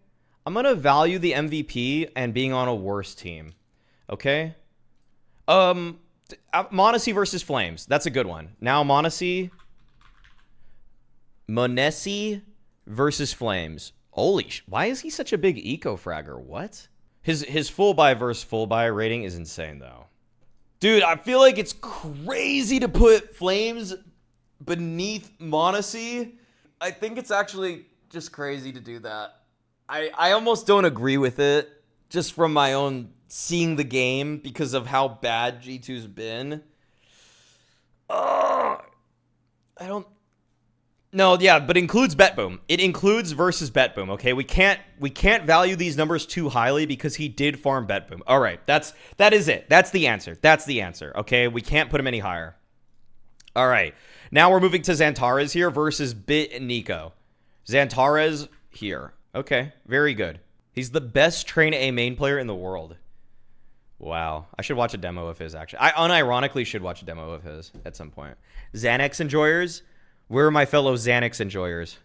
I'm going to value the MVP and being on a worse team. Okay? Monesi versus Flames. That's a good one. Now Monesi versus Flames. Holy why is he such a big eco-fragger? What? His full buy versus full buy rating is insane, though. Dude, I feel like it's crazy to put Flames beneath Monesi. I think it's actually just crazy to do that. I almost don't agree with it, just from my own seeing the game because of how bad G2's been. I don't... No, yeah, but includes BetBoom. It includes versus BetBoom, okay? We can't value these numbers too highly because he did farm BetBoom. All right, that is it. That's the answer, okay? We can't put him any higher. All right, now we're moving to Xantares here versus Bit and Nico. Xantares here. Okay, very good. He's the best Train A main player in the world. Wow, I should watch a demo of his, actually. I unironically should watch a demo of his at some point. Xanax enjoyers? Where are my fellow Xanax enjoyers?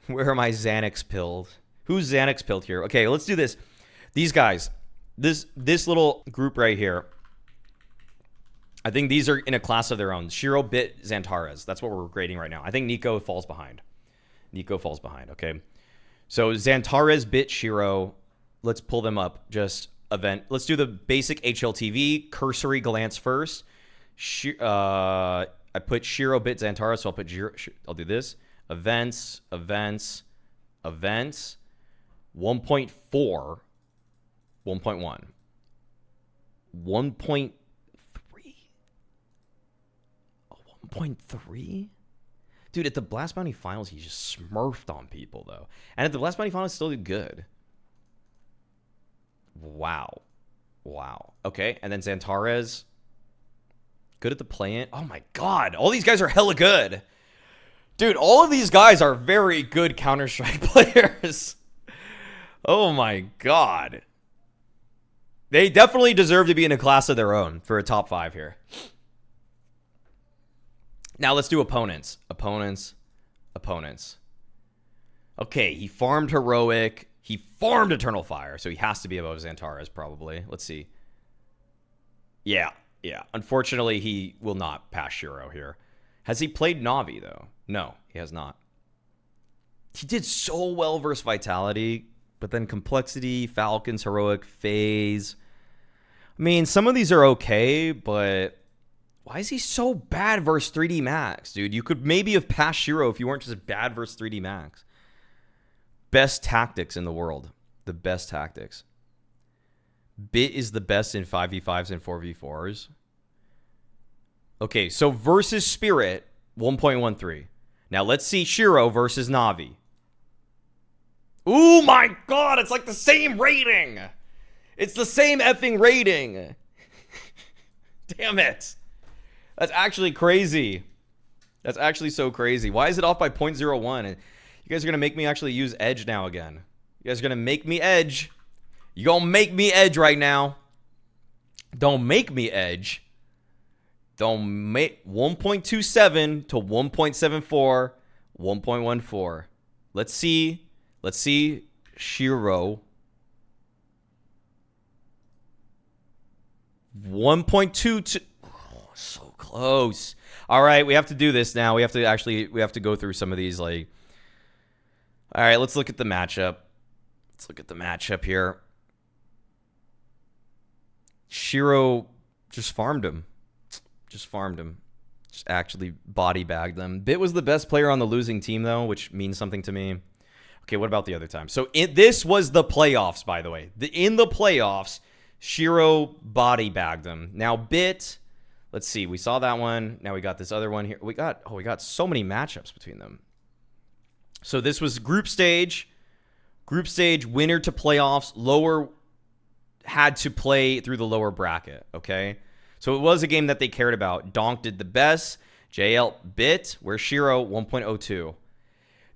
Where are my Xanax pills? Who's Xanax pilled here? Okay, let's do this. These guys, this little group right here, I think these are in a class of their own. Shiro, Bit, Xantares. That's what we're grading right now. I think Nico falls behind. Okay. So Xantares, Bit, Shiro. Let's pull them up. Just event. Let's do the basic HLTV. Cursory glance first. I put Shiro, Bit, Xantares, so I'll do this. Events. 1.4. 1.1. 1.3. 1.3? Dude, at the Blast Bounty Finals, he just smurfed on people, though. And at the Blast Bounty Finals, still did good. Wow. Okay, and then Xantares... Good at the play-in. Oh my god. All these guys are hella good. Dude, all of these guys are very good Counter-Strike players. Oh my god. They definitely deserve to be in a class of their own for a top 5 here. Now let's do opponents. Opponents. Okay, he farmed Heroic. He farmed Eternal Fire, so he has to be above Xantares probably. Let's see. Yeah. Unfortunately, he will not pass Shiro here. Has he played Na'Vi, though? No, he has not. He did so well versus Vitality, but then Complexity, Falcons, Heroic, FaZe. I mean, some of these are okay, but why is he so bad versus 3D Max, dude? You could maybe have passed Shiro if you weren't just bad versus 3D Max. Best tactics in the world. The best tactics. Bit is the best in 5v5s and 4v4s. Okay, so versus Spirit, 1.13. Now let's see Shiro versus Navi. Oh my god, it's like the same rating. It's the same effing rating. Damn it. That's actually crazy. That's actually so crazy. Why is it off by 0.01? You guys are going to make me actually use Edge now again. You guys are going to make me Edge. You going to make me Edge right now. Don't make me Edge. Don't make 1.27 to 1.74, 1.14. Let's see. Let's see Shiro. 1.22. Oh, so close. All right, we have to do this now. We have to go through some of these like. All right, let's look at the matchup. Let's look at the matchup here. Shiro just farmed him. Just actually body bagged them. Bit was the best player on the losing team, though, which means something to me. Okay, what about the other time? So this was the playoffs, by the way. In the playoffs, Shiro body bagged them. Now Bit, let's see. We saw that one. Now we got this other one here. We got so many matchups between them. So this was group stage. Group stage, winner to playoffs. Lower had to play through the lower bracket, okay? So it was a game that they cared about. Donk did the best. JL Bit, where Shiro 1.02.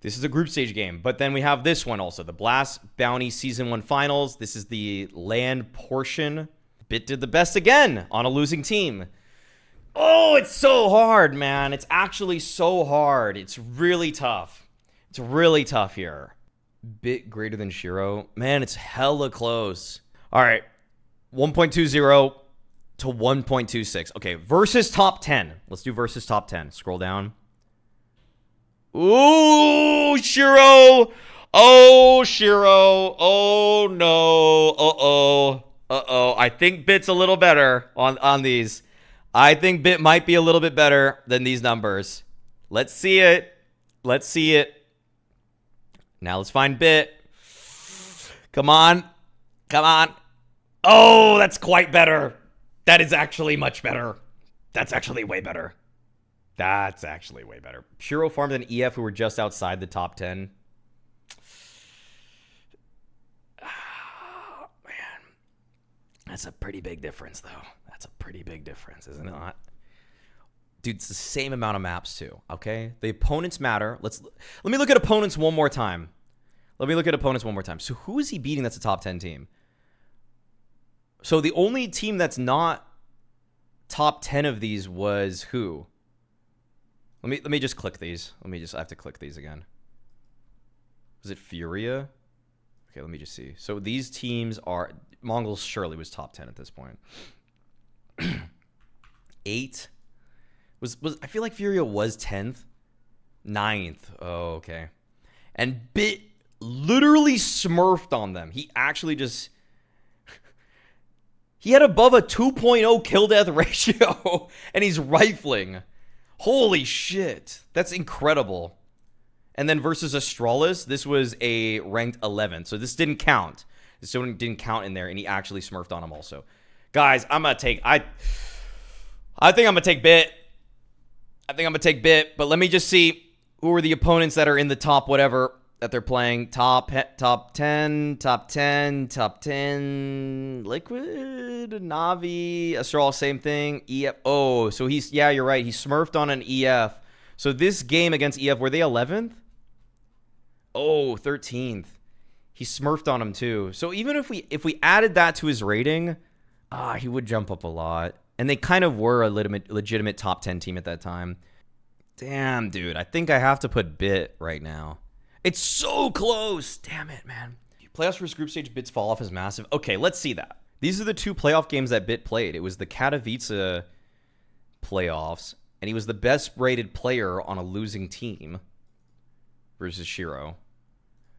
This is a group stage game. But then we have this one also. The Blast Bounty Season 1 Finals. This is the land portion. Bit did the best again on a losing team. Oh, it's so hard, man. It's actually so hard. It's really tough. It's really tough here. Bit greater than Shiro. Man, it's hella close. All right. 1.20 to 1.26. Okay, versus top 10. Let's do versus top 10. Scroll down. Ooh, Shiro. Oh, Shiro. Oh, no. Uh-oh. Uh-oh. I think Bit's a little better on these. I think Bit might be a little bit better than these numbers. Let's see it. Let's see it. Now let's find Bit. Come on. Come on. Oh, that's quite better. That is actually much better. That's actually way better. That's actually way better. Shiro farmed an EF who were just outside the top 10. Oh, man. That's a pretty big difference, though. That's a pretty big difference, isn't it not? Dude, it's the same amount of maps, too, okay? The opponents matter. Let me look at opponents one more time. So who is he beating that's a top 10 team? So the only team that's not top 10 of these was who? Let me just click these. I have to click these again. Was it Furia? Okay, let me just see. So these teams are Mongols surely was top 10 at this point. 8 was I feel like Furia was 10th. 9th. Oh, okay. And Bit literally smurfed on them. He actually just he had above a 2.0 kill death ratio and he's rifling. Holy shit. That's incredible. And then versus Astralis, this was a ranked 11. So this didn't count. This didn't count in there, and he actually smurfed on him also. Guys, I think I'm going to take Bit. But let me just see who are the opponents that are in the top whatever that they're playing. Top 10, Liquid, Navi, Astral, same thing. EF. Oh, so yeah, you're right. He smurfed on an EF. So this game against EF, were they 11th? Oh, 13th. He smurfed on him too. So even if we added that to his rating, he would jump up a lot. And they kind of were a legitimate top 10 team at that time. Damn, dude. I think I have to put Bit right now. It's so close. Damn it, man. Playoffs versus group stage, Bit's fall off is massive. Okay, let's see that. These are the two playoff games that Bit played. It was the Katowice playoffs, and he was the best rated player on a losing team versus Shiro.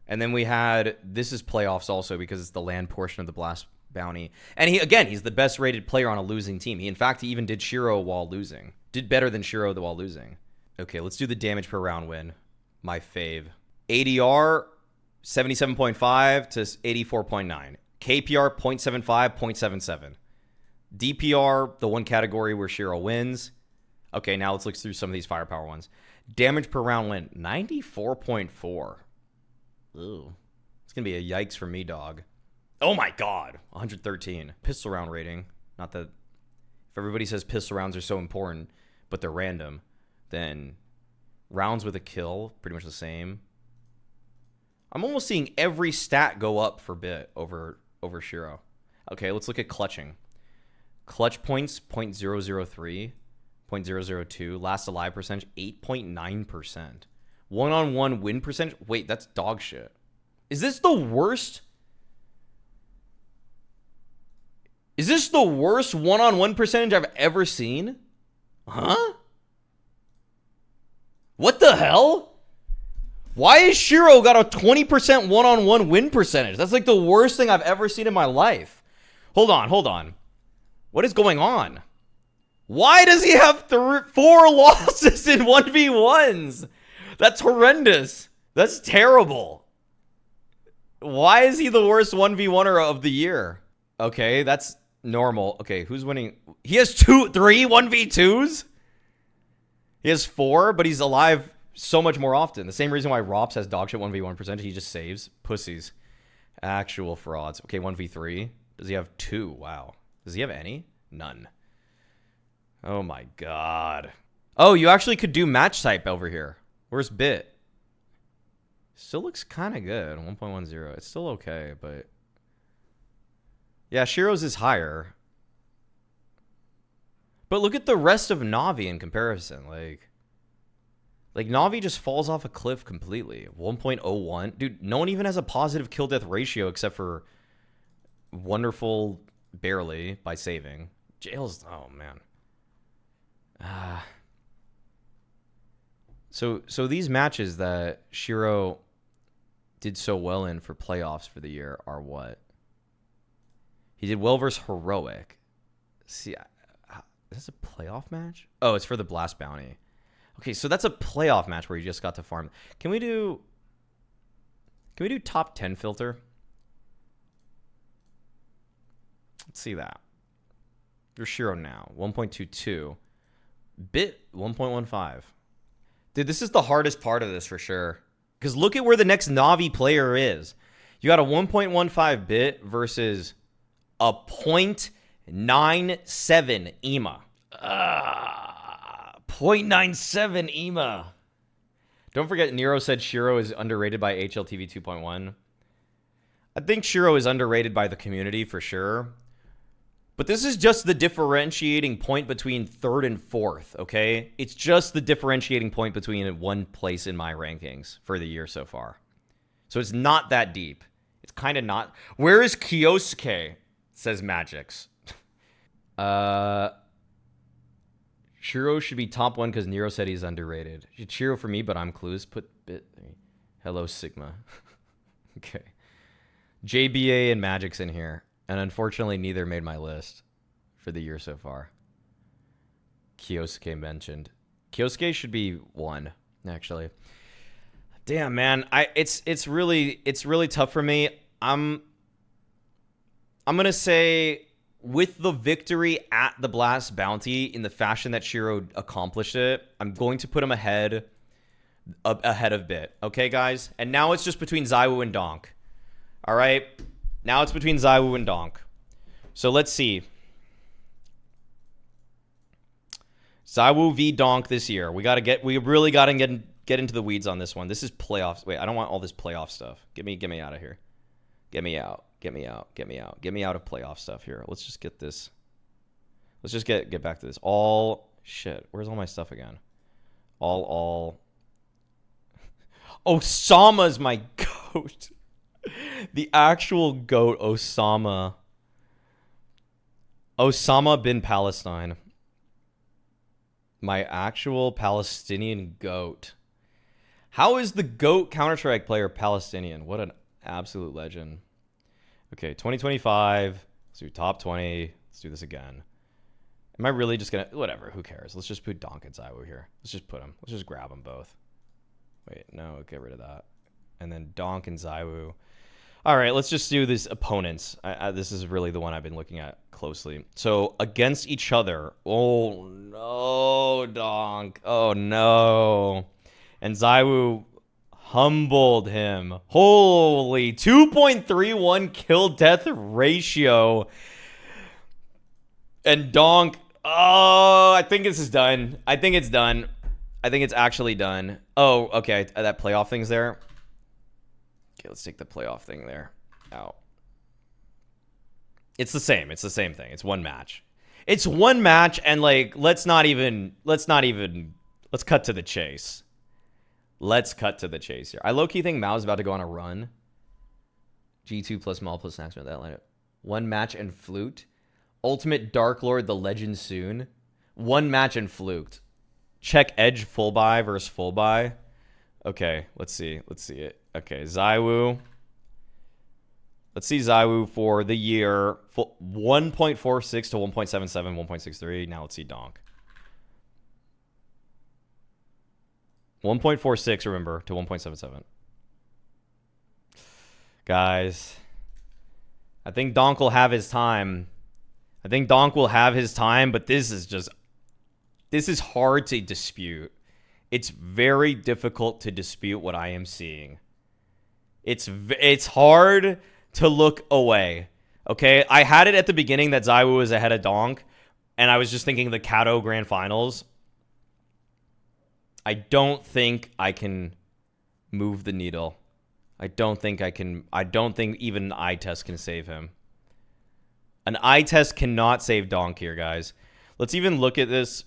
And then we had, this is playoffs also because it's the land portion of the Blast Bounty. And he's the best rated player on a losing team. He even did Shiro while losing. Did better than Shiro while losing. Okay, let's do the damage per round win. My fave. ADR, 77.5 to 84.9. KPR, 0.75, 0.77. DPR, the one category where Shiro wins, Okay, now let's look through some of these firepower ones. Damage per round win, 94.4. Ooh. It's going to be a yikes for me, dog. Oh my god, 113. Pistol round rating. Not that if everybody says pistol rounds are so important, but they're random, then rounds with a kill, pretty much the same. I'm almost seeing every stat go up for Bit over Shiro. Okay, let's look at clutching. Clutch points, 0.003. 0.002. Last alive percentage, 8.9%. One-on-one win percentage. Wait, that's dog shit. Is this the worst? Is this the worst one-on-one percentage I've ever seen? Huh? What the hell? Why has Shiro got a 20% one-on-one win percentage? That's like the worst thing I've ever seen in my life. Hold on. What is going on? Why does he have 4 losses in 1v1s? That's horrendous. That's terrible. Why is he the worst 1v1er of the year? Okay, that's normal. Okay, who's winning? He has 3 1v2s? He has 4, but he's alive so much more often. The same reason why Rops has dogshit 1v1 percentage. He just saves. Pussies. Actual frauds. Okay, 1v3. Does he have 2? Wow. Does he have any? None. Oh my god. Oh, you actually could do match type over here. Where's Bit? Still looks kind of good. 1.10. It's still okay, but... yeah, Shiro's is higher. But look at the rest of Navi in comparison. Like Navi just falls off a cliff completely. 1.01. Dude, no one even has a positive kill death ratio except for Wonderful barely by saving. Jails, oh man. So these matches that Shiro did so well in for playoffs for the year are what? He did well versus Heroic. See, is this a playoff match? Oh, it's for the Blast Bounty. Okay, so that's a playoff match where you just got to farm. Can we do top 10 filter? Let's see that. You're Shiro now. 1.22. Bit 1.15. Dude, this is the hardest part of this for sure. Because look at where the next Navi player is. You got a 1.15 Bit versus a 0.97 EMA. 0.97 EMA. Don't forget, Nero said Shiro is underrated by HLTV 2.1. I think Shiro is underrated by the community for sure. But this is just the differentiating point between 3rd and 4th, okay? It's just the differentiating point between one place in my rankings for the year so far. So it's not that deep. It's kind of not. Where is Kiosuke? Says Magix. Shiro should be top 1 because Nero said he's underrated. Shiro for me, but I'm clues. Put Bit. Hello, Sigma. Okay. JBA and Magix in here. And unfortunately, neither made my list for the year so far. Kiosuke mentioned. Kiosuke should be 1, actually. Damn, man. It's really tough for me. I'm gonna say with the victory at the Blast Bounty in the fashion that Shiro accomplished it, I'm going to put him ahead of Bit. Okay, guys? And now it's just between Zaiwu and Donk. All right? Now it's between Zaiwu and Donk. So let's see. Zaiwu v Donk this year. We really gotta get into the weeds on this one. This is playoffs. Wait, I don't want all this playoff stuff. Get me out of here. Get me out of playoff stuff here. Let's just get this. Let's just get back to this. All shit. Where's all my stuff again? All. Osama's my goat. The actual GOAT, Osama. Osama bin Palestine. My actual Palestinian GOAT. How is the GOAT Counter-Strike player Palestinian? What an absolute legend. Okay, 2025. Let's do top 20. Let's do this again. Am I really just going to... whatever, who cares? Let's just put Donk and Zaiwu here. Let's just put them. Let's just grab them both. Wait, no, get rid of that. And then Donk and Zaiwu. All right, let's just do these opponents. This is really the one I've been looking at closely. So against each other. Oh no, Donk. Oh no. And Zaiwu humbled him. Holy 2.31 kill death ratio. And Donk. Oh, I think this is done. I think it's done. I think it's actually done. Oh, okay. That playoff thing's there. Okay, let's take the playoff thing there out. It's the same. It's the same thing. It's one match. It's one match, and like, let's cut to the chase. Let's cut to the chase here. I low-key think Mao's about to go on a run. G2 plus Maul plus Snacks that lineup. One match and fluked. Ultimate Dark Lord, the legend soon. One match and fluked. Check Edge full buy versus full buy. Okay, let's see. Let's see it. Okay, Zaiwu. Let's see Zaiwu for the year. 1.46 to 1.77, 1.63. Now let's see Donk. 1.46, remember, to 1.77. Guys, I think Donk will have his time. I think Donk will have his time, but this is hard to dispute. It's very difficult to dispute what I am seeing. It's hard to look away. Okay, I had it at the beginning that Zaiwu was ahead of Donk, and I was just thinking the Kato Grand Finals. I don't think I can move the needle. I don't think I can. I don't think even an eye test can save him. An eye test cannot save Donk here, guys. Let's even look at this.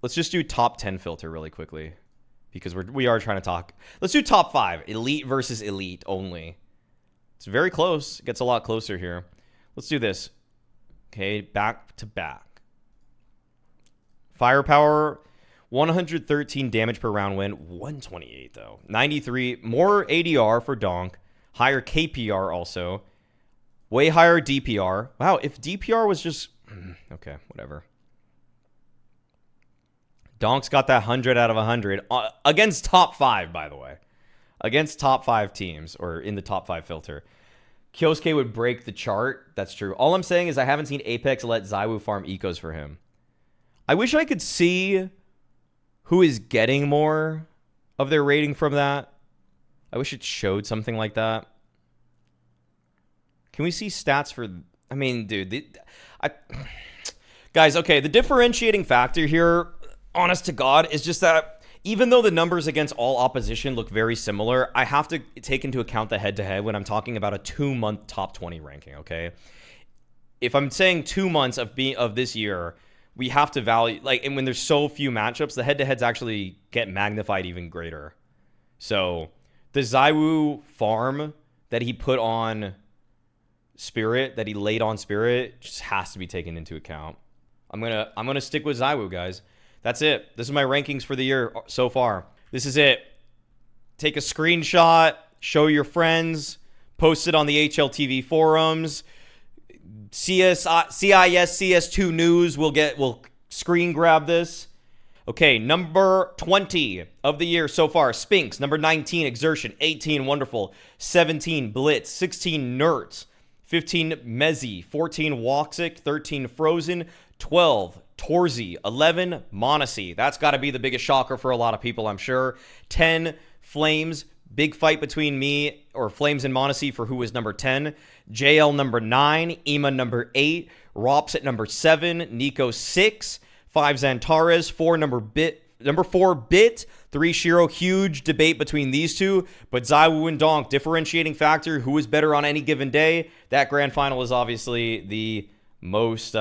Let's just do top 10 filter really quickly, because we are trying to talk. Let's do top 5. Elite versus elite only. It's very close. It gets a lot closer here. Let's do this. Okay, back to back. Firepower, 113 damage per round win. 128, though. 93. More ADR for Donk. Higher KPR also. Way higher DPR. Wow, if DPR was just... Okay, whatever. Donk's got that 100 out of 100. Against top 5, by the way. Against top 5 teams, or in the top 5 filter. Kyosuke would break the chart. That's true. All I'm saying is I haven't seen Apex let Zaiwu farm ecos for him. I wish I could see who is getting more of their rating from that. I wish it showed something like that. Can we see stats for... I mean, dude. Guys, okay, the differentiating factor here, honest to God, is just that even though the numbers against all opposition look very similar, I have to take into account the head-to-head when I'm talking about a 2-month top 20 ranking, okay? If I'm saying 2 months of this year, we have to value... Like, and when there's so few matchups, the head-to-heads actually get magnified even greater. So, the Zaiwu farm that he put on Spirit, that he laid on Spirit, just has to be taken into account. I'm gonna stick with Zaiwu, guys. That's it. This is my rankings for the year so far. This is it. Take a screenshot, show your friends, post it on the HLTV forums. CIS CS2 News will screen grab this. Okay, number 20 of the year so far, Spinks. Number 19, Exertion. 18, Wonderful. 17, Blitz. 16, Nerds. 15, Mezzy. 14, Woxic. 13, Frozen. 12, Torzi. 11, Monacy. That's got to be the biggest shocker for a lot of people, I'm sure. 10, Flames. Big fight between me, or Flames and Monacy, for who was number 10. JL number 9. Ema number 8. Rops at number 7. Nico 6. 5, Xantares. 4, number 4, Bit. 3, Shiro. Huge debate between these two. But Zaiwu and Donk, differentiating factor. Who is better on any given day? That grand final is obviously the most...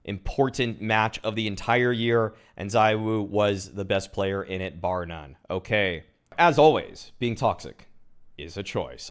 important match of the entire year, and Zaiwu was the best player in it, bar none. Okay. As always, being toxic is a choice.